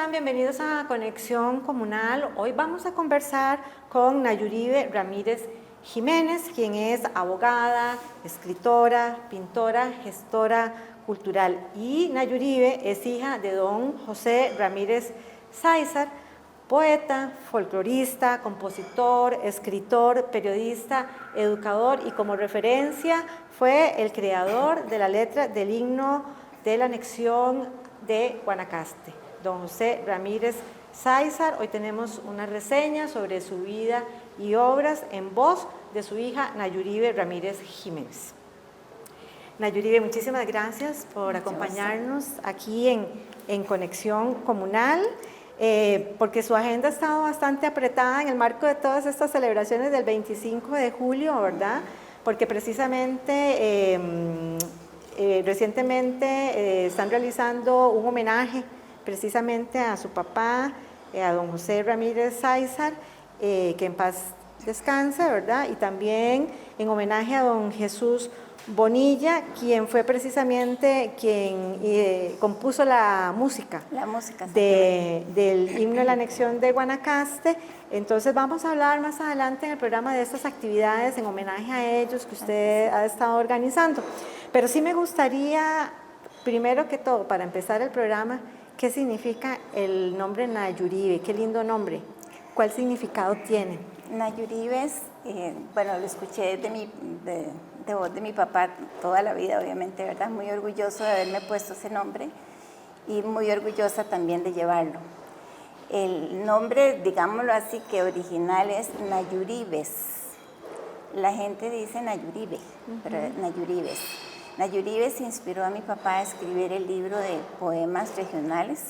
están? Bienvenidos a Conexión Comunal. Hoy vamos a conversar con Nayuribe Ramírez Jiménez, quien es abogada, escritora, pintora, gestora cultural. Y Nayuribe es hija de don José Ramírez Sáizar, poeta, folclorista, compositor, escritor, periodista, educador y como referencia fue el creador de la letra del himno de la anexión de Guanacaste, don José Ramírez Sáizar. Hoy tenemos una reseña sobre su vida y obras en voz de su hija Nayuribe Ramírez Jiménez. Nayuribe, muchísimas gracias por acompañarnos aquí en Conexión Comunal, porque su agenda ha estado bastante apretada en el marco de todas estas celebraciones del 25 de julio, ¿verdad? Porque precisamente recientemente están realizando un homenaje precisamente a su papá, a don José Ramírez Sáizar, que en paz descanse, ¿verdad? Y también en homenaje a don Jesús Bonilla, quien fue precisamente quien compuso la música del himno de la anexión de Guanacaste. Entonces vamos a hablar más adelante en el programa de estas actividades en homenaje a ellos que usted ha estado organizando. Pero sí me gustaría, primero que todo, para empezar el programa, ¿qué significa el nombre Nayuribe? Qué lindo nombre. ¿Cuál significado tiene? Nayuribe es, bueno, lo escuché de voz de mi papá toda la vida, obviamente, ¿verdad? Muy orgulloso de haberme puesto ese nombre y muy orgullosa también de llevarlo. El nombre, digámoslo así, que original es Nayuribes. La gente dice Nayuribe, pero Nayuribes. Nayuribes inspiró a mi papá a escribir el libro de poemas regionales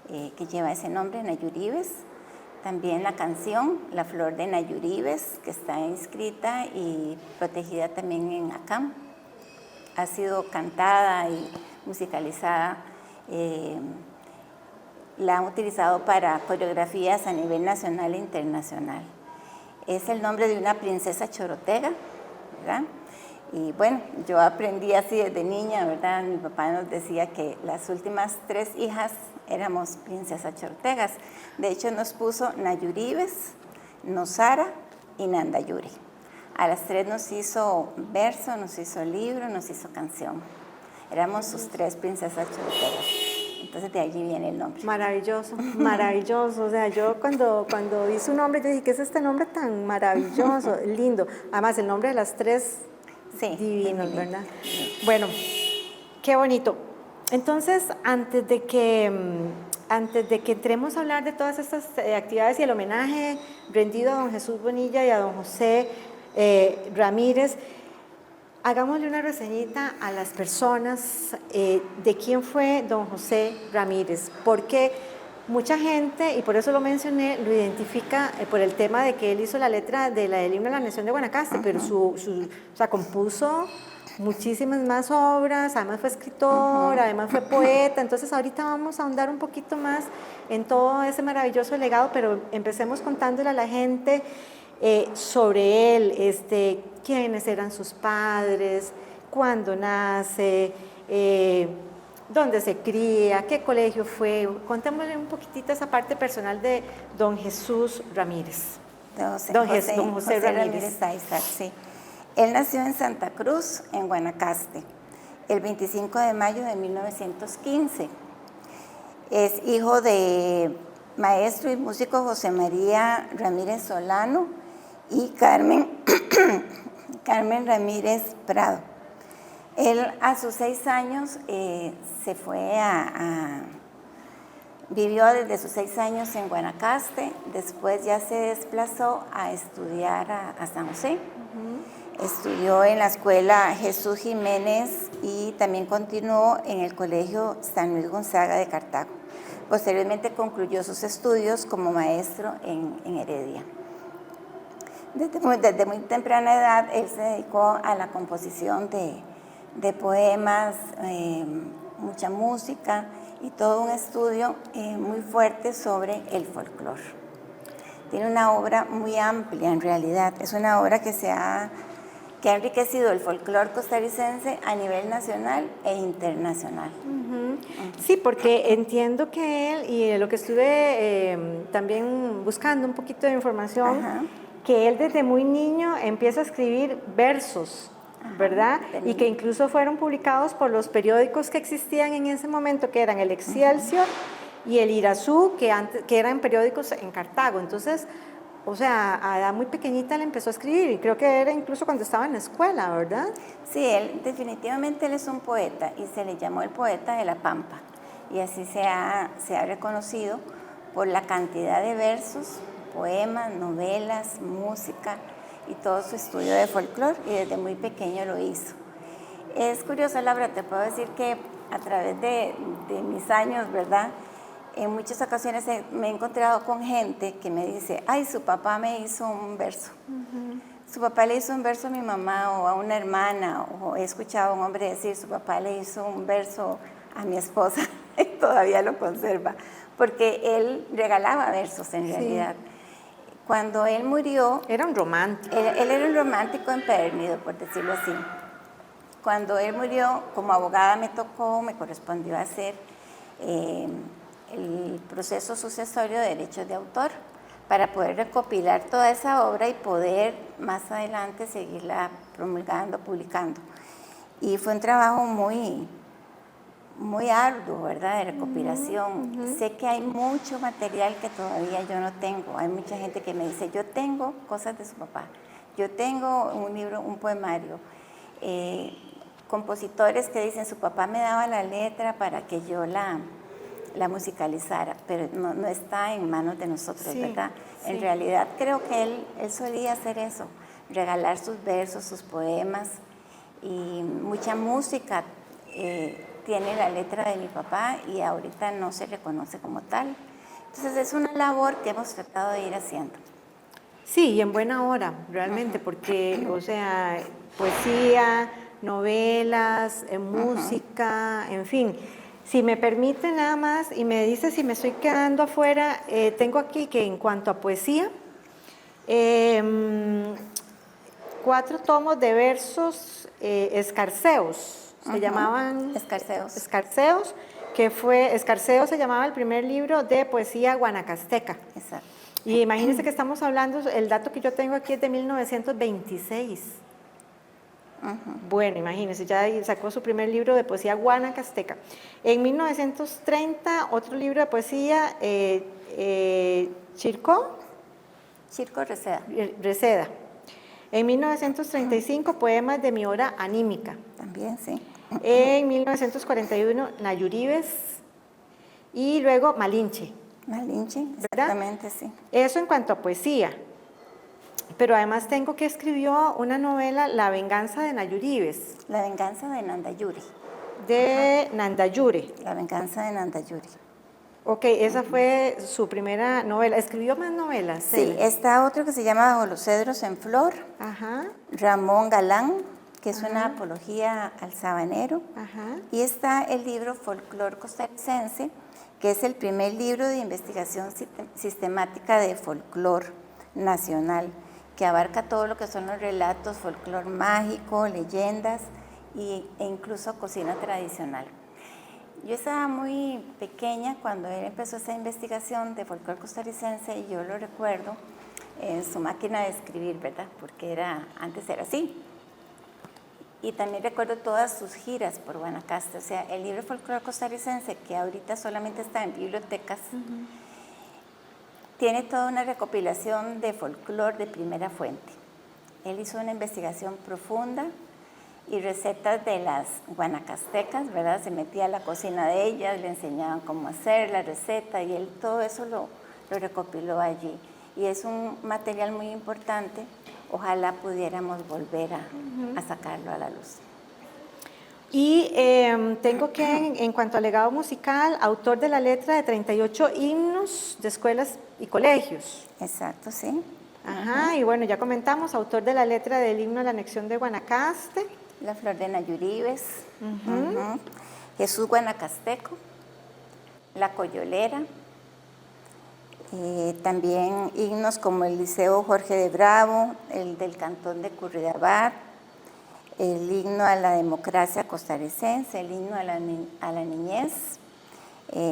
que lleva ese nombre, Nayuribes. También la canción La Flor de Nayuribes, que está inscrita y protegida también en ACAM. Ha sido cantada y musicalizada. La han utilizado para coreografías a nivel nacional e internacional. Es el nombre de una princesa chorotega, ¿verdad? Y bueno, yo aprendí así desde niña, ¿verdad? Mi papá nos decía que las últimas 3 hijas éramos princesas chorotegas. De hecho, nos puso Nayuribes, Nosara y Nandayuri. A las 3 nos hizo verso, nos hizo libro, nos hizo canción. Éramos sus 3 princesas chorotegas. Entonces de allí viene el nombre. Maravilloso, maravilloso. O sea, yo cuando vi su nombre, yo dije, ¿qué es este nombre tan maravilloso? Lindo. Además, el nombre de las 3, sí, divinos, ¿verdad? Sí. Bueno, qué bonito. Entonces, antes de que entremos a hablar de todas estas actividades y el homenaje rendido a don Jesús Bonilla y a don José Ramírez, hagámosle una reseñita a las personas de quién fue don José Ramírez, porque mucha gente, y por eso lo mencioné, lo identifica por el tema de que él hizo la letra del himno de la anexión de Guanacaste, pero o sea, compuso muchísimas más obras, además fue escritor, además fue poeta. Entonces ahorita vamos a ahondar un poquito más en todo ese maravilloso legado, pero empecemos contándole a la gente sobre él, quiénes eran sus padres, cuándo nace, dónde se cría, qué colegio fue. Contémosle un poquitito esa parte personal de don Jesús Ramírez. Don José Ramírez Sáizar, sí. Él nació en Santa Cruz, en Guanacaste, el 25 de mayo de 1915. Es hijo de maestro y músico José María Ramírez Solano y Carmen Ramírez Prado. Él a sus 6 años se fue vivió desde sus 6 años en Guanacaste, después ya se desplazó a estudiar a San José. Estudió en la escuela Jesús Jiménez y también continuó en el colegio San Luis Gonzaga de Cartago. Posteriormente concluyó sus estudios como maestro en Heredia. Desde muy temprana edad él se dedicó a la composición de poemas, mucha música y todo un estudio muy fuerte sobre el folclore. Tiene una obra muy amplia en realidad, es una obra que ha enriquecido el folclore costarricense a nivel nacional e internacional. Sí, porque entiendo que él, y de lo que estuve también buscando un poquito de información, Ajá. que él desde muy niño empieza a escribir versos, ¿verdad? Y que incluso fueron publicados por los periódicos que existían en ese momento, que eran el Excelsior y el Irazú, que eran periódicos en Cartago. Entonces, o sea, a edad muy pequeñita él empezó a escribir, y creo que era incluso cuando estaba en la escuela, ¿verdad? Sí, él definitivamente él es un poeta y se le llamó el poeta de la Pampa. Y así se ha reconocido por la cantidad de versos, poemas, novelas, música y todo su estudio de folclore, y desde muy pequeño lo hizo. Es curioso, Laura, te puedo decir que a través de mis años, ¿verdad? En muchas ocasiones me he encontrado con gente que me dice, ay, su papá me hizo un verso. Su papá le hizo un verso a mi mamá o a una hermana, o he escuchado a un hombre decir, su papá le hizo un verso a mi esposa, y todavía lo conserva, porque él regalaba versos en realidad. Cuando él murió... Era un romántico. Él era un romántico empedernido, por decirlo así. Cuando él murió, como abogada me correspondió hacer el proceso sucesorio de derechos de autor para poder recopilar toda esa obra y poder más adelante seguirla promulgando, publicando. Y fue un trabajo muy arduo, ¿verdad?, de recopilación. Sé que hay mucho material que todavía yo no tengo. Hay mucha gente que me dice, yo tengo cosas de su papá, yo tengo un libro, un poemario. Compositores que dicen, su papá me daba la letra para que yo la musicalizara, pero no está en manos de nosotros, ¿verdad? En realidad creo que él solía hacer eso, regalar sus versos, sus poemas, y mucha música tiene la letra de mi papá y ahorita no se reconoce como tal. Entonces es una labor que hemos tratado de ir haciendo. Sí, y en buena hora, realmente, porque, o sea, poesía, novelas, música, en fin. Si me permite nada más, y me dice si me estoy quedando afuera, tengo aquí que en cuanto a poesía, 4 tomos de versos escarceos, se llamaban... Escarceos, que fue, Escarceos se llamaba el primer libro de poesía guanacasteca. Exacto. Y imagínense que estamos hablando, el dato que yo tengo aquí es de 1926. Bueno, imagínense, ya sacó su primer libro de poesía guanacasteca. En 1930, otro libro de poesía, Chirco Reseda. En 1935, poemas de mi hora anímica. También, sí. En 1941, Nayuribes. Y luego Malinche. Malinche, exactamente, sí. Eso en cuanto a poesía. Pero además tengo que escribió una novela, La venganza de Nayuribes. La venganza de Nandayuri. De Nandayure. La venganza de Nandayuri. Ok, esa fue su primera novela. ¿Escribió más novelas? Sí, está otro que se llama Bajo los cedros en flor. Ramón Galán, que es una apología al sabanero. Y está el libro Folclor Costarricense, que es el primer libro de investigación sistemática de folclor nacional, que abarca todo lo que son los relatos, folclor mágico, leyendas e incluso cocina tradicional. Yo estaba muy pequeña cuando él empezó esa investigación de folclor costarricense, y yo lo recuerdo en su máquina de escribir, ¿verdad? Porque antes era así. Y también recuerdo todas sus giras por Guanacaste. O sea, el libro Folclor Costarricense, que ahorita solamente está en bibliotecas, tiene toda una recopilación de folclor de primera fuente. Él hizo una investigación profunda y recetas de las guanacastecas, ¿verdad? Se metía a la cocina de ellas, le enseñaban cómo hacer la receta, y él todo eso lo recopiló allí. Y es un material muy importante. Ojalá pudiéramos volver a sacarlo a la luz. Y tengo que, en cuanto al legado musical, autor de la letra de 38 himnos de escuelas y colegios. Exacto, sí. Y bueno, ya comentamos, autor de la letra del himno a la anexión de Guanacaste. La flor de Nayuribes. Jesús Guanacasteco. La Coyolera. También himnos como el Liceo Jorge de Bravo, el del Cantón de Curridabat, el himno a la democracia costarricense, el himno a la niñez,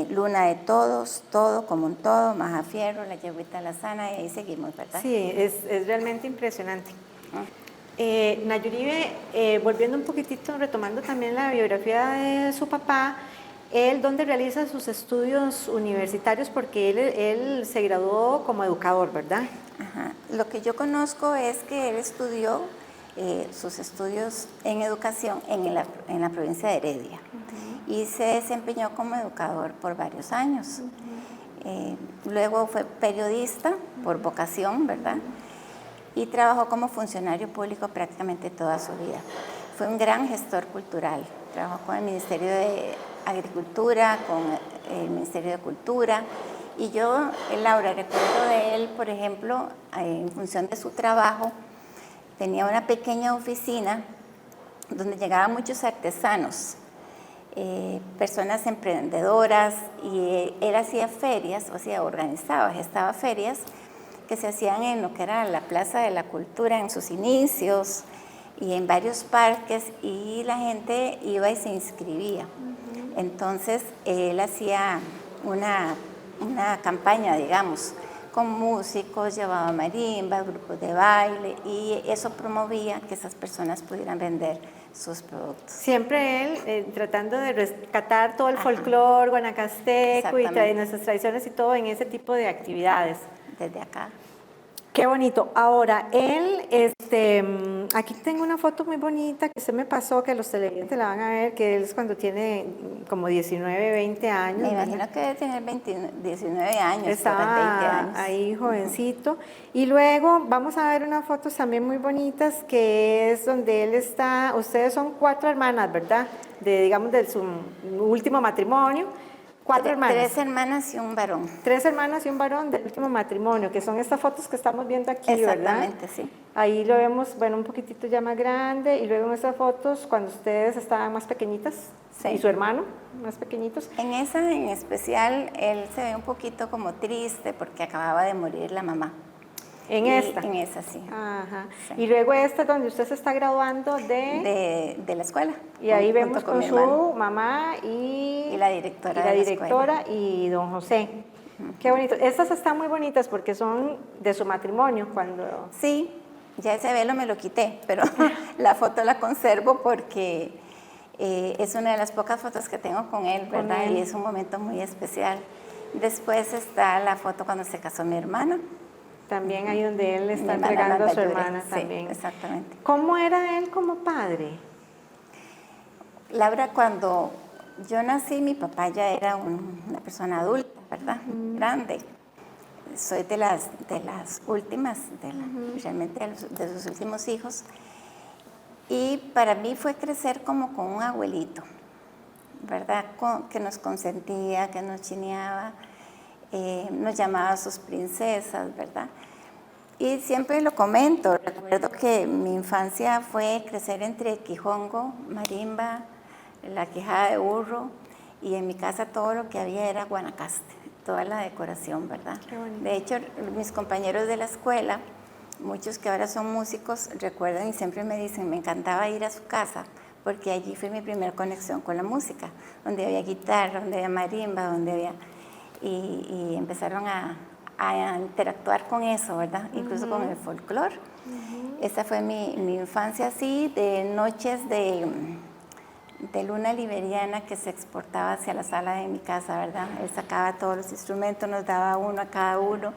Luna de Todos, Todo como un Todo, Maja Fierro, La Yegüita La Sana, y ahí seguimos, ¿verdad? Sí, es realmente impresionante. Nayuribe, volviendo un poquitito, retomando también la biografía de su papá, él dónde realiza sus estudios universitarios, porque él se graduó como educador, ¿verdad? Ajá. Lo que yo conozco es que él estudió sus estudios en educación en la provincia de Heredia y se desempeñó como educador por varios años. Luego fue periodista por vocación, ¿verdad? Y trabajó como funcionario público prácticamente toda su vida. Fue un gran gestor cultural. Trabajó con el Ministerio de Agricultura, con el Ministerio de Cultura. Y yo, Laura, recuerdo de él, por ejemplo, en función de su trabajo, tenía una pequeña oficina donde llegaban muchos artesanos, personas emprendedoras, y él hacía ferias, o sea, organizaba, gestaba ferias que se hacían en lo que era la Plaza de la Cultura en sus inicios y en varios parques, y la gente iba y se inscribía. Entonces, él hacía una campaña, digamos, con músicos, llevaba marimba, grupos de baile, y eso promovía que esas personas pudieran vender sus productos. Siempre él tratando de rescatar todo el folclore guanacasteco y nuestras tradiciones y todo en ese tipo de actividades. Desde acá. Qué bonito. Ahora, él, aquí tengo una foto muy bonita que usted me pasó, que los televidentes la van a ver, que él es cuando tiene como 19, 20 años. Me imagino que debe tener 19 años, estaba 20 años. Ahí jovencito. Y luego vamos a ver unas fotos también muy bonitas, que es donde él está, ustedes son 4 hermanas, ¿verdad? Digamos, de su último matrimonio. 4 hermanas. 3 hermanas y un varón. 3 hermanas y un varón del último matrimonio, que son estas fotos que estamos viendo aquí, ¿verdad? Exactamente, sí. Ahí lo vemos, bueno, un poquitito ya más grande, y luego en estas fotos cuando ustedes estaban más pequeñitas, sí. Y su hermano, más pequeñitos. En esa en especial, él se ve un poquito como triste porque acababa de morir la mamá. En esta. En esa, sí. Ajá. Sí. Y luego esta es donde usted se está graduando de la escuela. Y ahí vemos con su mamá y la directora de la escuela. Y don José. Qué bonito. Estas están muy bonitas porque son de su matrimonio cuando... Sí, ya ese velo me lo quité, pero la foto la conservo porque es una de las pocas fotos que tengo con él, ¿verdad? Y es un momento muy especial. Después está la foto cuando se casó mi hermana. También ahí donde él está entregando a su hermana también. Sí, exactamente. ¿Cómo era él como padre? Laura, cuando yo nací, mi papá ya era una persona adulta, ¿verdad? Grande. Soy de las últimas, realmente de sus últimos hijos. Y para mí fue crecer como con un abuelito, ¿verdad? Que nos consentía, que nos chineaba. Nos llamaba sus princesas, ¿verdad? Y siempre lo comento, recuerdo que mi infancia fue crecer entre quijongo, marimba, la quijada de burro, y en mi casa todo lo que había era guanacaste, toda la decoración, ¿verdad? De hecho, mis compañeros de la escuela, muchos que ahora son músicos, recuerdan y siempre me dicen, me encantaba ir a su casa, porque allí fue mi primera conexión con la música, donde había guitarra, donde había marimba, donde había... Y empezaron a interactuar con eso, ¿verdad? Incluso con el folclore. Esa fue mi infancia así, de noches de luna liberiana que se exportaba hacia la sala de mi casa, ¿verdad? Él sacaba todos los instrumentos, nos daba uno a cada uno.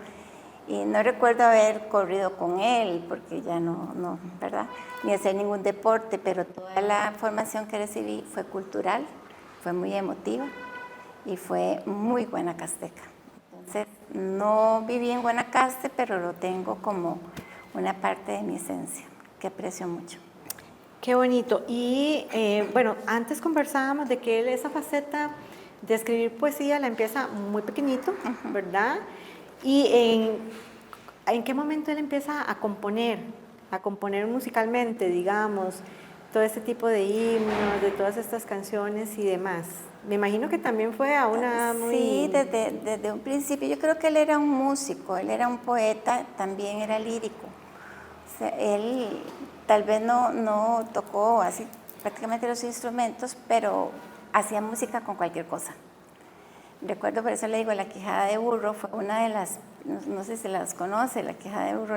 Y no recuerdo haber corrido con él, porque ya no, ¿verdad? Ni hacer ningún deporte, pero toda la formación que recibí fue cultural, fue muy emotiva y fue muy guanacasteca. Entonces, no viví en Guanacaste, pero lo tengo como una parte de mi esencia, que aprecio mucho. Qué bonito. Y bueno, antes conversábamos de que él esa faceta de escribir poesía la empieza muy pequeñito, ¿verdad? Y en qué momento él empieza a componer musicalmente, digamos, todo este tipo de himnos, de todas estas canciones y demás. Me imagino que también fue a una muy... Sí, desde un principio. Yo creo que él era un músico, él era un poeta, también era lírico. O sea, él tal vez no tocó así prácticamente los instrumentos, pero hacía música con cualquier cosa. recuerdo, por eso le digo, la quijada de burro fue una de las, no sé si las conoce, la quijada de burro,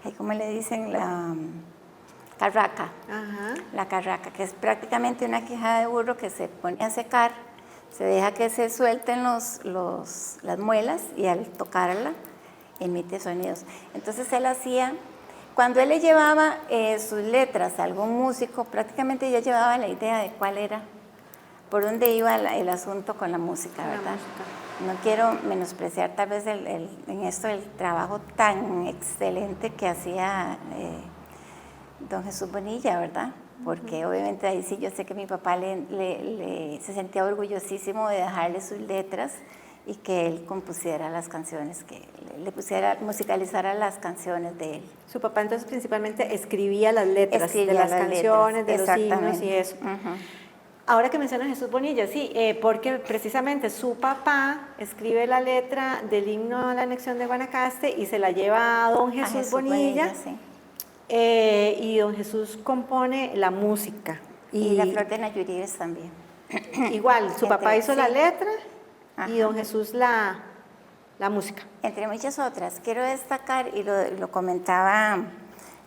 ay, ¿cómo le dicen? La carraca. Ajá. La carraca, que es prácticamente una quijada de burro que se pone a secar, se deja que se suelten las muelas y al tocarla emite sonidos. Entonces él hacía, cuando él le llevaba sus letras a algún músico, prácticamente ya llevaba la idea de cuál era, por dónde iba el asunto con la música, ¿verdad? No quiero menospreciar tal vez en esto el trabajo tan excelente que hacía don Jesús Bonilla, ¿verdad? Porque obviamente ahí sí yo sé que mi papá se sentía orgullosísimo de dejarle sus letras y que él compusiera las canciones, que musicalizara las canciones de él. Su papá entonces principalmente escribía las letras de las canciones, de los himnos y eso. Ahora que menciona Jesús Bonilla, sí, porque precisamente su papá escribe la letra del himno a la anexión de Guanacaste y se la lleva a don Jesús Bonilla, sí. Y don Jesús compone la música. Y la Flor de Nayuríes también. Igual, su papá hizo la letra y don Jesús la música. Entre muchas otras, quiero destacar, y lo comentaba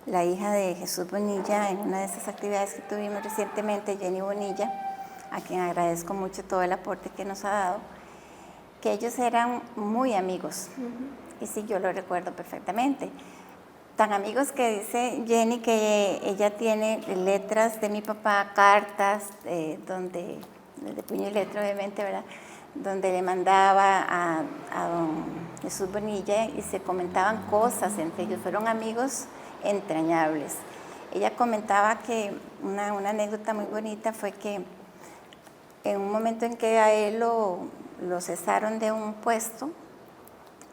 la hija de Jesús Bonilla en una de esas actividades que tuvimos recientemente, Jenny Bonilla, a quien agradezco mucho todo el aporte que nos ha dado, que ellos eran muy amigos. Y sí, yo lo recuerdo perfectamente. Tan amigos que dice Jenny que ella tiene letras de mi papá, cartas, de puño y letra obviamente, ¿verdad?, donde le mandaba a don Jesús Bonilla y se comentaban cosas entre ellos, fueron amigos entrañables. Ella comentaba que una anécdota muy bonita fue que en un momento en que a él lo cesaron de un puesto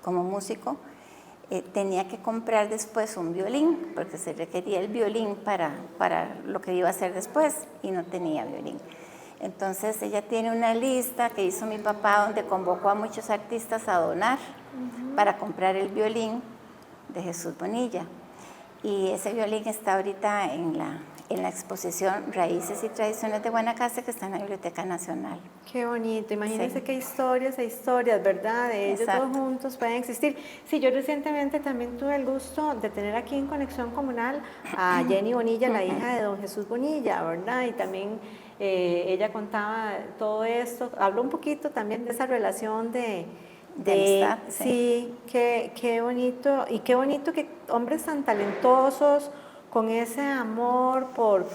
como músico, tenía que comprar después un violín, porque se requería el violín para lo que iba a hacer después, y no tenía violín. Entonces ella tiene una lista que hizo mi papá donde convocó a muchos artistas a donar para comprar el violín de Jesús Bonilla. Y ese violín está ahorita en la exposición Raíces y Tradiciones de Guanacaste, que está en la Biblioteca Nacional. Qué bonito, imagínense qué historias e historias, ¿verdad? De ellos dos juntos pueden existir. Sí, yo recientemente también tuve el gusto de tener aquí en Conexión Comunal a Jenny Bonilla, la hija de don Jesús Bonilla, ¿verdad? Y también ella contaba todo esto, habló un poquito también de esa relación de amistad, sí, qué bonito, y qué bonito que hombres tan talentosos, con ese amor por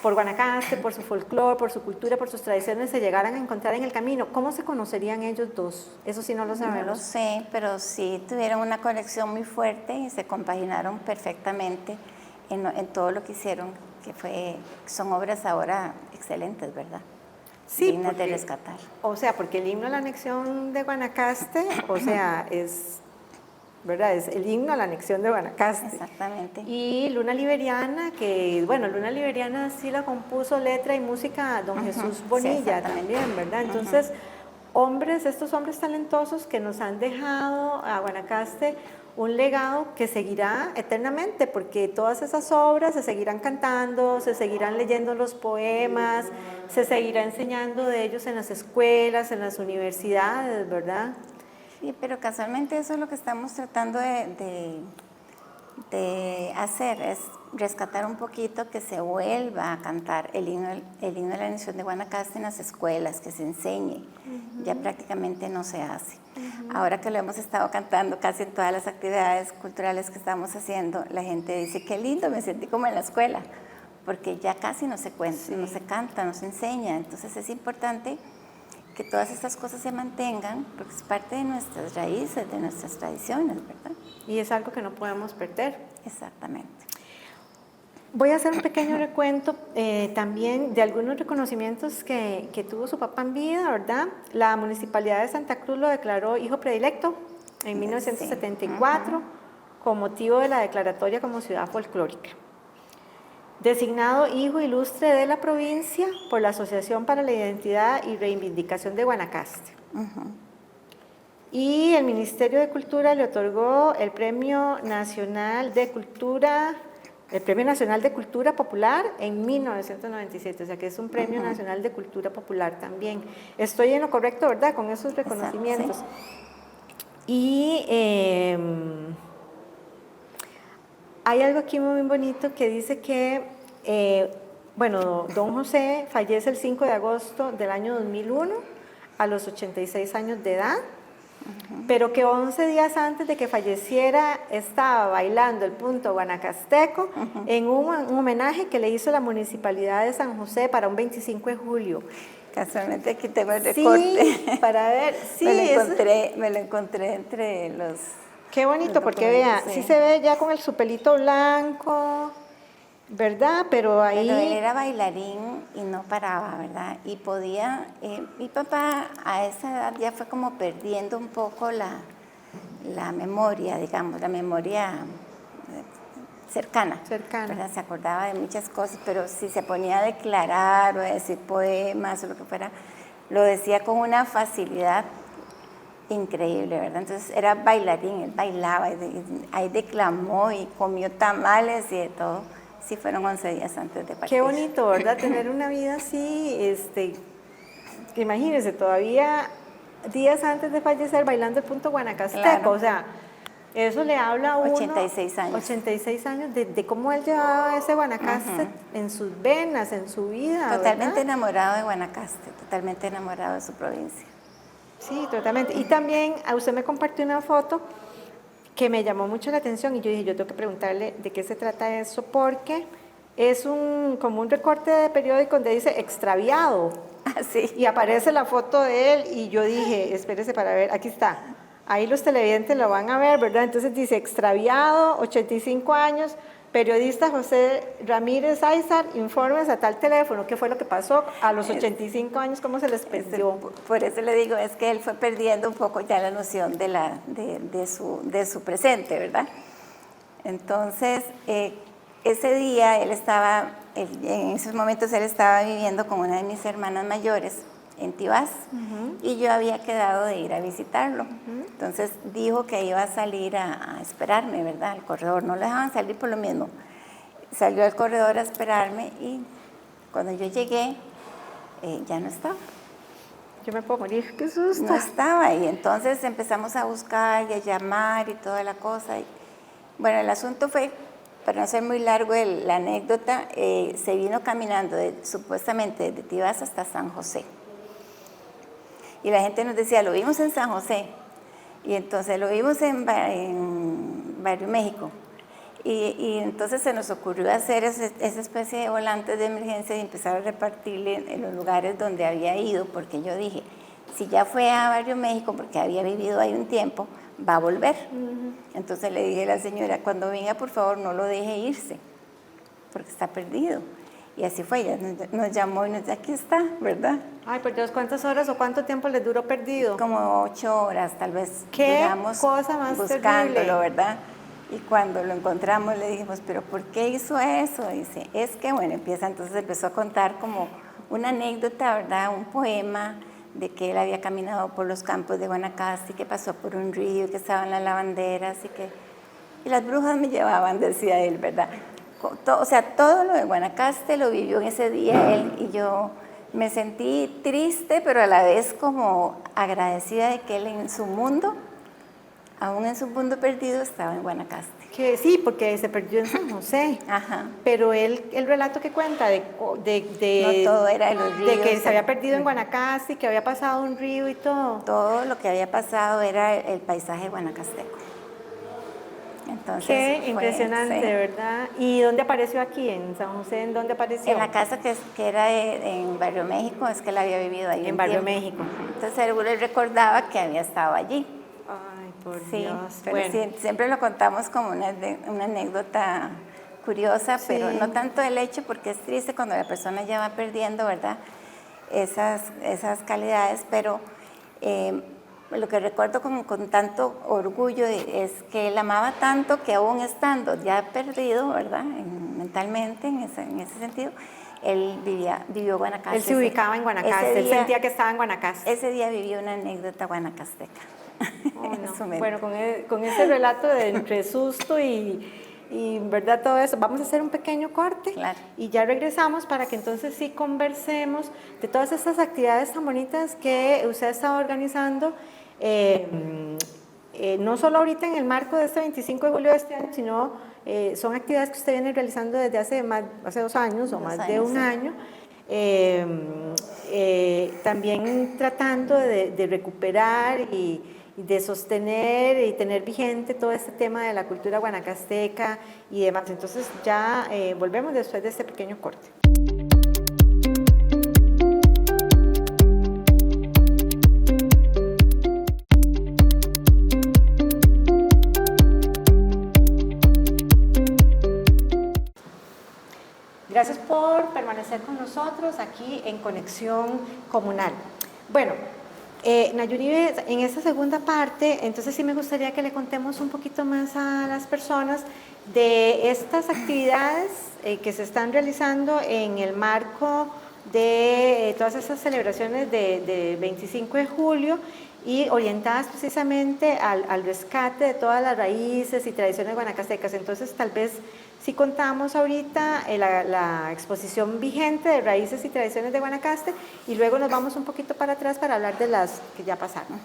Guanacaste, por su folclore, por su cultura, por sus tradiciones, se llegaran a encontrar en el camino. ¿Cómo se conocerían ellos dos? Eso sí no lo sabemos. No lo sé, pero sí tuvieron una conexión muy fuerte y se compaginaron perfectamente en todo lo que hicieron, son obras ahora excelentes, ¿verdad? Sí, dignas de rescatar. O sea, porque el himno a la anexión de Guanacaste, o sea, ¿verdad? Es el himno a la anexión de Guanacaste. Exactamente. Y Luna Liberiana, que bueno, Luna Liberiana sí la compuso letra y música don Jesús Bonilla también, ¿verdad? Entonces, estos hombres talentosos que nos han dejado a Guanacaste un legado que seguirá eternamente, porque todas esas obras se seguirán cantando, se seguirán leyendo los poemas, se seguirá enseñando de ellos en las escuelas, en las universidades, ¿verdad? Sí, pero casualmente eso es lo que estamos tratando de hacer, es rescatar un poquito, que se vuelva a cantar el himno de la anexión de Guanacaste en las escuelas, que se enseñe. Ya prácticamente no se hace. Ahora que lo hemos estado cantando casi en todas las actividades culturales que estamos haciendo, la gente dice, qué lindo, me sentí como en la escuela, porque ya casi no se cuenta, no se canta, no se enseña. Entonces es importante que todas estas cosas se mantengan, porque es parte de nuestras raíces, de nuestras tradiciones, ¿verdad? Y es algo que no podemos perder. Exactamente. Voy a hacer un pequeño recuento también de algunos reconocimientos que tuvo su papá en vida, ¿verdad? La Municipalidad de Santa Cruz lo declaró hijo predilecto en 1974 con motivo de la declaratoria como ciudad folclórica. Designado hijo ilustre de la provincia por la Asociación para la Identidad y Reivindicación de Guanacaste. Y el Ministerio de Cultura le otorgó el Premio Nacional de Cultura el Premio Nacional de Cultura Popular en 1997, o sea que es un Premio Nacional de Cultura Popular también. Estoy en lo correcto, ¿verdad? Con esos reconocimientos. Exacto, sí. Y hay algo aquí muy bonito que dice que, bueno, don José fallece el 5 de agosto del año 2001 a los 86 años de edad, pero que 11 días antes de que falleciera estaba bailando el punto guanacasteco en un homenaje que le hizo la Municipalidad de San José para un 25 de julio. Casualmente aquí tengo el recorte. Sí, para ver, sí. Me lo encontré entre los... Qué bonito, porque vea, sí se ve ya con su pelito blanco, ¿verdad? Pero ahí... Pero él era bailarín y no paraba, ¿verdad? Y podía... mi papá a esa edad ya fue como perdiendo un poco la memoria, digamos, la memoria cercana. ¿Verdad? Se acordaba de muchas cosas, pero si se ponía a declarar o a decir poemas o lo que fuera, lo decía con una facilidad increíble, ¿verdad? Entonces era bailarín, él bailaba, ahí declamó y comió tamales y de todo. Sí, fueron 11 días antes de partir. Qué bonito, ¿verdad? Tener una vida así, imagínense, todavía días antes de fallecer bailando el punto guanacasteco, claro. O sea, eso le habla a uno... 86 años. 86 años de cómo él llevaba ese Guanacaste en sus venas, en su vida, totalmente ¿verdad? Enamorado de Guanacaste, totalmente enamorado de su provincia. Sí, totalmente. Y también a usted me compartió una foto que me llamó mucho la atención y yo dije, yo tengo que preguntarle de qué se trata eso, porque es como un recorte de periódico donde dice extraviado. Ah, sí. Y aparece la foto de él y yo dije, espérese para ver, aquí está. Ahí los televidentes lo van a ver, ¿verdad? Entonces dice extraviado, 85 años, periodista José Ramírez Aizar, informes a tal teléfono. ¿Qué fue lo que pasó a los 85 años? ¿Cómo se les perdió? Por eso le digo, es que él fue perdiendo un poco ya la noción de su presente, ¿verdad? Entonces, ese día en esos momentos él estaba viviendo con una de mis hermanas mayores en Tibás, y yo había quedado de ir a visitarlo. Entonces dijo que iba a salir a esperarme, ¿verdad? Al corredor, no lo dejaban salir por lo mismo. Salió al corredor a esperarme y cuando yo llegué, ya no estaba. Yo me puedo morir, qué susto. No estaba, y entonces empezamos a buscar y a llamar y toda la cosa. Bueno, el asunto fue, para no ser muy largo la anécdota, se vino caminando supuestamente desde Tibás hasta San José. Y la gente nos decía, lo vimos en San José, y entonces lo vimos en Barrio México. Y entonces se nos ocurrió hacer esa especie de volantes de emergencia y empezar a repartirle en los lugares donde había ido, porque yo dije, si ya fue a Barrio México, porque había vivido ahí un tiempo, va a volver. Entonces le dije a la señora, cuando venga, por favor, no lo deje irse, porque está perdido. Y así fue, ella nos llamó y nos dijo, aquí está, ¿verdad? Ay, por Dios, ¿cuántas horas o cuánto tiempo les duró perdido? Como 8 horas, tal vez. Qué cosa más buscándolo, terrible. ¿verdad? Y cuando lo encontramos le dijimos, ¿pero por qué hizo eso? Y dice, es que, bueno, empezó a contar como una anécdota, ¿verdad? Un poema de que él había caminado por los campos de Guanacaste, que pasó por un río, que estaban las lavanderas y las brujas me llevaban, decía él, ¿verdad? O sea, todo lo de Guanacaste lo vivió en ese día él, y yo me sentí triste, pero a la vez como agradecida de que él en su mundo, aún en su mundo perdido, estaba en Guanacaste. Que sí, porque se perdió en San José. Ajá. Pero el relato que cuenta no todo era de los ríos. De que se había perdido en Guanacaste, que había pasado un río y todo. Todo lo que había pasado era el paisaje guanacasteco. Entonces, qué impresionante, sí. ¿Verdad? ¿Y dónde apareció aquí? ¿En San José? ¿En dónde apareció? En la casa que era en Barrio México, es que él había vivido ahí. En Barrio México. Entonces él recordaba que había estado allí. Ay, por sí, Dios. Pero bueno. Siempre lo contamos como una anécdota curiosa, sí. Pero no tanto el hecho, porque es triste cuando la persona ya va perdiendo, ¿verdad? Esas calidades, pero lo que recuerdo con tanto orgullo es que él amaba tanto que aún estando ya perdido, ¿verdad? Mentalmente, en ese sentido, él vivió Guanacaste. Él se ubicaba en Guanacaste, él sentía que estaba en Guanacaste. Ese día vivió una anécdota guanacasteca. Oh, no. Bueno, con ese relato de entre susto y y verdad todo eso. Vamos a hacer un pequeño corte, claro, y ya regresamos para que entonces sí conversemos de todas estas actividades tan bonitas que usted está organizando, no solo ahorita en el marco de este 25 de julio de este año, sino son actividades que usted viene realizando desde hace 2 años o más de un año. También tratando de recuperar y de sostener y tener vigente todo este tema de la cultura guanacasteca y demás. Entonces ya volvemos después de este pequeño corte. Gracias por permanecer con nosotros aquí en Conexión Comunal. Bueno, Nayuribe, en esta segunda parte, entonces sí me gustaría que le contemos un poquito más a las personas de estas actividades que se están realizando en el marco de todas esas celebraciones de 25 de julio y orientadas precisamente al rescate de todas las raíces y tradiciones guanacastecas. Entonces, tal vez sí contamos ahorita la exposición vigente de raíces y tradiciones de Guanacaste y luego nos vamos un poquito para atrás para hablar de las que ya pasaron.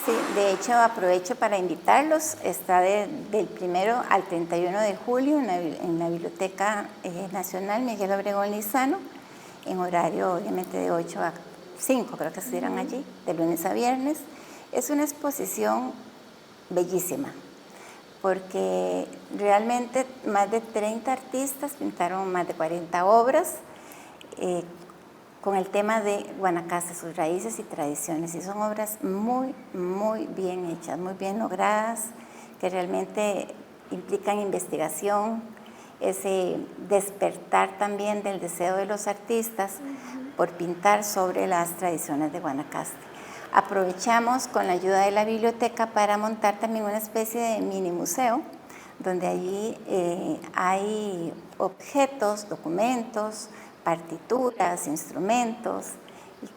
Sí, de hecho aprovecho para invitarlos, está del 1 al 31 de julio en la Biblioteca Nacional Miguel Obregón Lizano, en horario obviamente de 8 a 5, creo que estuvieran allí, de lunes a viernes. Es una exposición bellísima, porque realmente más de 30 artistas pintaron más de 40 obras con el tema de Guanacaste, sus raíces y tradiciones, y son obras muy, muy bien hechas, muy bien logradas, que realmente implican investigación, ese despertar también del deseo de los artistas por pintar sobre las tradiciones de Guanacaste. Aprovechamos con la ayuda de la biblioteca para montar también una especie de mini museo, donde allí hay objetos, documentos, partituras, instrumentos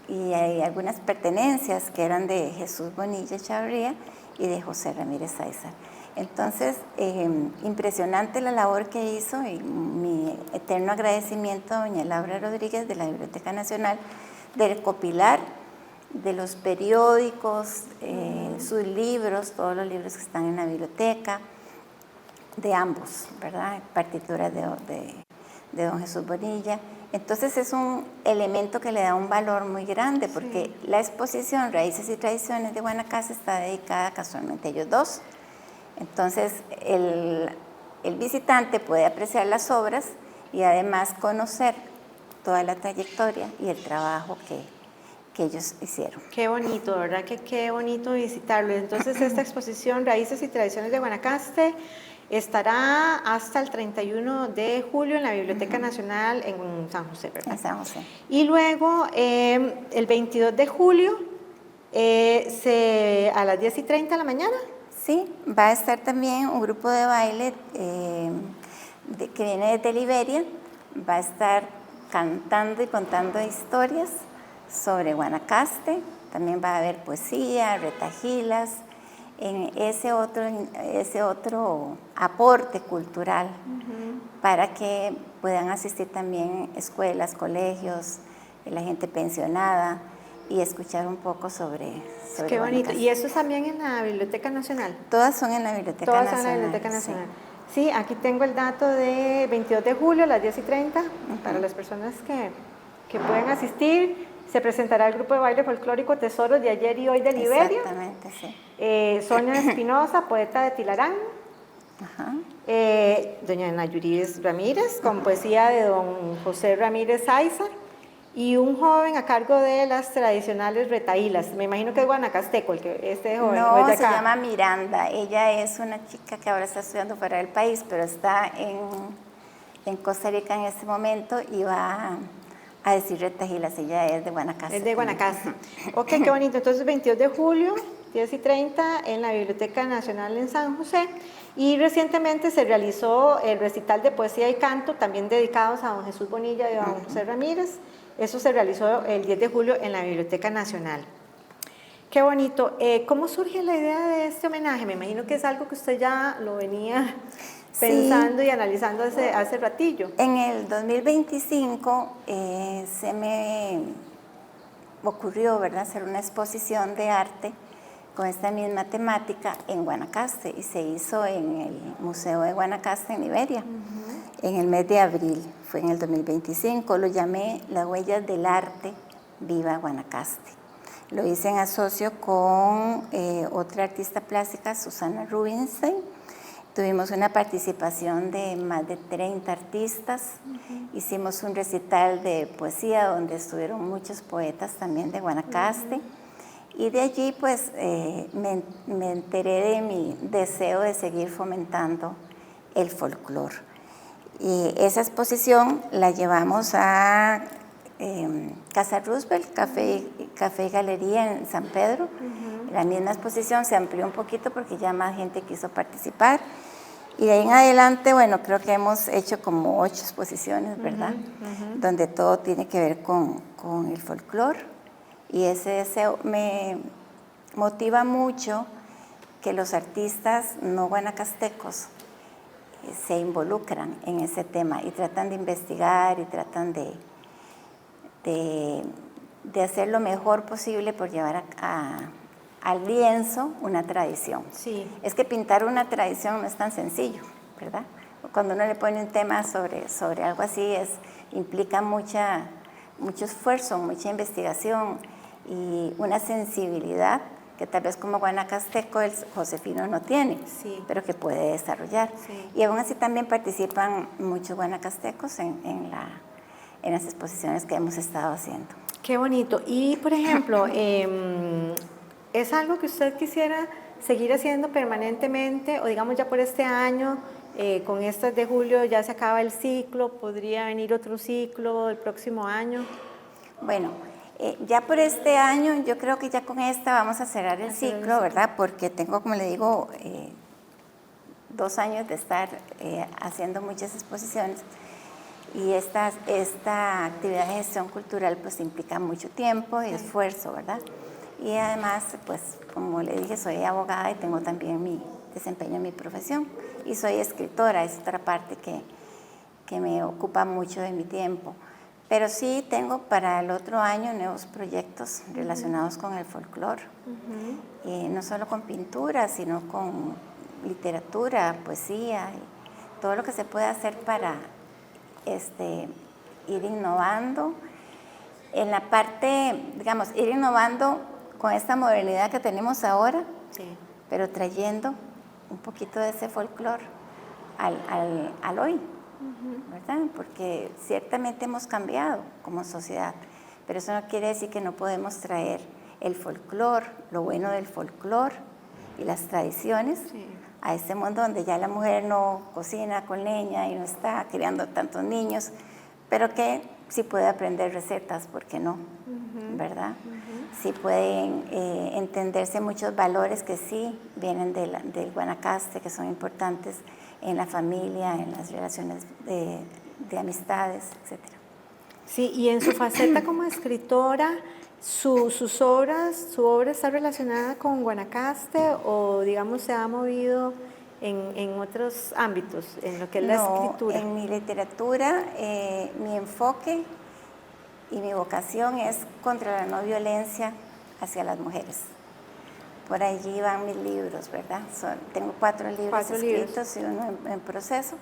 y hay algunas pertenencias que eran de Jesús Bonilla Echavarría y de José Ramírez Sáizar. Entonces, impresionante la labor que hizo y mi eterno agradecimiento a doña Laura Rodríguez de la Biblioteca Nacional de recopilar de los periódicos, sus libros, todos los libros que están en la biblioteca, de ambos, ¿verdad? Partituras de don Jesús Bonilla. Entonces es un elemento que le da un valor muy grande porque la exposición Raíces y Tradiciones de Guanacaste está dedicada casualmente a ellos dos. Entonces el visitante puede apreciar las obras y además conocer toda la trayectoria y el trabajo que ellos hicieron. Qué bonito, ¿verdad? Qué bonito visitarlo. Entonces esta exposición Raíces y Tradiciones de Guanacaste estará hasta el 31 de julio en la Biblioteca Nacional en San José, ¿verdad? En San José. Y luego, el 22 de julio, a las 10:30 de la mañana. Sí, va a estar también un grupo de baile que viene de Liberia, va a estar cantando y contando historias sobre Guanacaste, también va a haber poesía, retahilas, en ese otro aporte cultural para que puedan asistir también escuelas, colegios, la gente pensionada y escuchar un poco sobre Qué bonito. Guanacaste. ¿Y eso es también en la Biblioteca Nacional? Todas son en la Biblioteca Nacional. Todas son en la Biblioteca Nacional. Sí, aquí tengo el dato de 22 de julio a las 10:30 para las personas que pueden asistir. Se presentará el grupo de baile folclórico Tesoros de Ayer y Hoy de Liberia. Exactamente, sí. Sonia Espinosa, poeta de Tilarán. Ajá. Doña Nayuribe Ramírez, con poesía de don José Ramírez Sáizar. Y un joven a cargo de las tradicionales retahilas. Me imagino que es guanacasteco este joven. No, se llama Miranda. Ella es una chica que ahora está estudiando fuera del país, pero está en Costa Rica en este momento y va a decir retahilas. Ella es de Guanacaste. Es de Guanacaste. Ok, qué bonito. Entonces, 22 de julio, 10:30, en la Biblioteca Nacional en San José. Y recientemente se realizó el recital de poesía y canto, también dedicados a don Jesús Bonilla y a don José Ramírez. Eso se realizó el 10 de julio en la Biblioteca Nacional. Qué bonito. ¿Cómo surge la idea de este homenaje? Me imagino que es algo que usted ya lo venía pensando y analizando hace ratillo. En el 2025 se me ocurrió, ¿verdad?, hacer una exposición de arte con esta misma temática en Guanacaste y se hizo en el Museo de Guanacaste en Liberia, en el mes de abril, fue en el 2025. Lo llamé Las Huellas del Arte Viva Guanacaste. Lo hice en asocio con otra artista plástica, Susana Rubinstein. Tuvimos una participación de más de 30 artistas. Hicimos un recital de poesía donde estuvieron muchos poetas también de Guanacaste. Y de allí pues me enteré de mi deseo de seguir fomentando el folclore. Y esa exposición la llevamos a Casa Roosevelt, Café y Galería en San Pedro. La misma exposición se amplió un poquito porque ya más gente quiso participar. Y de ahí en adelante, bueno, creo que hemos hecho como 8 exposiciones, ¿verdad? Donde todo tiene que ver con el folclore. Y ese deseo me motiva mucho que los artistas no guanacastecos se involucran en ese tema y tratan de investigar y tratan de hacer lo mejor posible por llevar al lienzo una tradición. Sí. Es que pintar una tradición no es tan sencillo, ¿verdad? Cuando uno le pone un tema sobre algo así, implica mucho esfuerzo, mucha investigación y una sensibilidad que tal vez como guanacasteco el josefino no tiene, pero que puede desarrollar. Sí. Y aún así también participan muchos guanacastecos en las exposiciones que hemos estado haciendo. Qué bonito. Y, por ejemplo, ¿es algo que usted quisiera seguir haciendo permanentemente o digamos ya por este año, con estas de julio ya se acaba el ciclo, podría venir otro ciclo el próximo año? Bueno, ya por este año yo creo que ya con esta vamos a cerrar el ciclo, ¿verdad? Porque tengo, como le digo, 2 años de estar haciendo muchas exposiciones. Y esta actividad de gestión cultural pues implica mucho tiempo y esfuerzo, ¿verdad? Y además, pues como le dije, soy abogada y tengo también mi desempeño en mi profesión. Y soy escritora, es otra parte que me ocupa mucho de mi tiempo. Pero sí tengo para el otro año nuevos proyectos relacionados con el folclore. No solo con pintura, sino con literatura, poesía, y todo lo que se puede hacer para ir innovando en la parte, digamos, ir innovando con esta modernidad que tenemos ahora, pero trayendo un poquito de ese folclore al hoy, ¿verdad? Porque ciertamente hemos cambiado como sociedad, pero eso no quiere decir que no podemos traer el folclore, lo bueno del folclore y las tradiciones a este mundo donde ya la mujer no cocina con leña y no está criando tantos niños, pero que sí puede aprender recetas, ¿por qué no? ¿Verdad? Sí pueden entenderse muchos valores que sí vienen del Guanacaste, que son importantes en la familia, en las relaciones de amistades, etc. Sí, y en su faceta como escritora, su obra está relacionada con Guanacaste o digamos se ha movido en otros ámbitos, en lo que es la escritura? En mi literatura, mi enfoque y mi vocación es contra la no violencia hacia las mujeres. Por allí van mis libros, ¿verdad? Tengo 4 libros escritos y uno en proceso.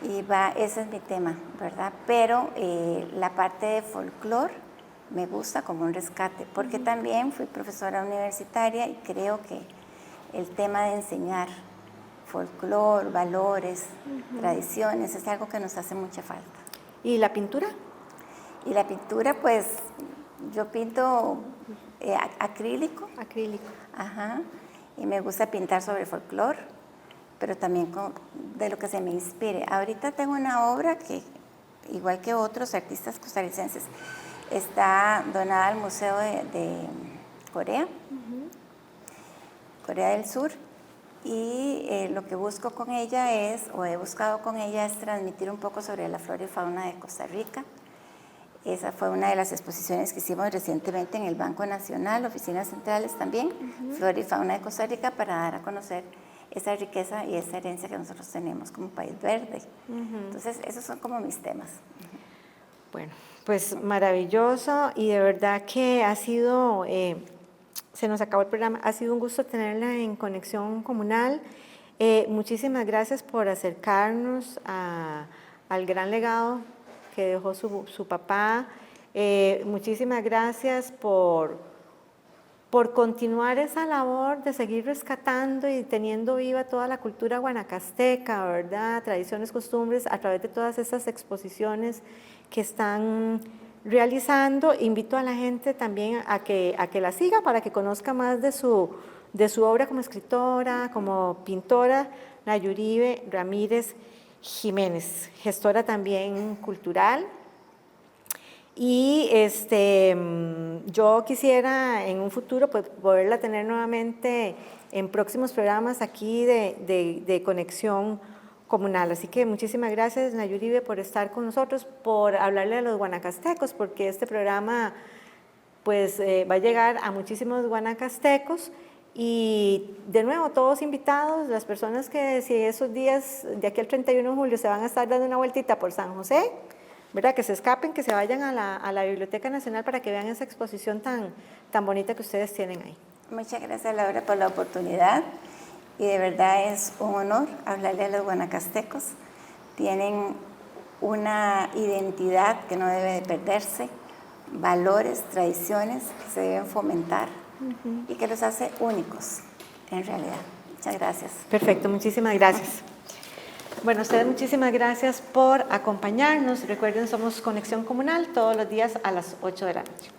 Y ese es mi tema, ¿verdad? Pero la parte de folclore me gusta como un rescate, porque también fui profesora universitaria y creo que el tema de enseñar folclore, valores, tradiciones, es algo que nos hace mucha falta. ¿Y la pintura? Y la pintura, pues, yo pinto acrílico. Acrílico. Ajá. Y me gusta pintar sobre folclore, pero también de lo que se me inspire. Ahorita tengo una obra que, igual que otros artistas costarricenses, está donada al Museo de Corea, Corea del Sur, y lo que busco con ella he buscado con ella es transmitir un poco sobre la flora y fauna de Costa Rica. Esa fue una de las exposiciones que hicimos recientemente en el Banco Nacional, oficinas centrales también, flora y fauna de Costa Rica, para dar a conocer esa riqueza y esa herencia que nosotros tenemos como país verde. Entonces, esos son como mis temas. Bueno, pues maravilloso y de verdad que ha sido, se nos acabó el programa, ha sido un gusto tenerla en Conexión Comunal. Muchísimas gracias por acercarnos al gran legado que dejó su papá. Muchísimas gracias por continuar esa labor de seguir rescatando y teniendo viva toda la cultura guanacasteca, ¿verdad? Tradiciones, costumbres, a través de todas estas exposiciones que están realizando. Invito a la gente también a que la siga para que conozca más de su obra como escritora, como pintora, Nayuribe Ramírez Jiménez, gestora también cultural. Y yo quisiera en un futuro pues, poderla tener nuevamente en próximos programas aquí de Conexión Comunal. Así que muchísimas gracias, Nayuribe, por estar con nosotros, por hablarle a los guanacastecos, porque este programa pues, va a llegar a muchísimos guanacastecos. Y de nuevo, todos invitados, las personas que si esos días de aquí al 31 de julio se van a estar dando una vueltita por San José, ¿verdad? Que se escapen, que se vayan a la Biblioteca Nacional para que vean esa exposición tan bonita que ustedes tienen ahí. Muchas gracias, Laura, por la oportunidad y de verdad es un honor hablarle a los guanacastecos. Tienen una identidad que no debe de perderse, valores, tradiciones que se deben fomentar y que los hace únicos en realidad. Muchas gracias. Perfecto, muchísimas gracias. Bueno, ustedes muchísimas gracias por acompañarnos. Recuerden, somos Conexión Comunal todos los días a las 8 de la noche.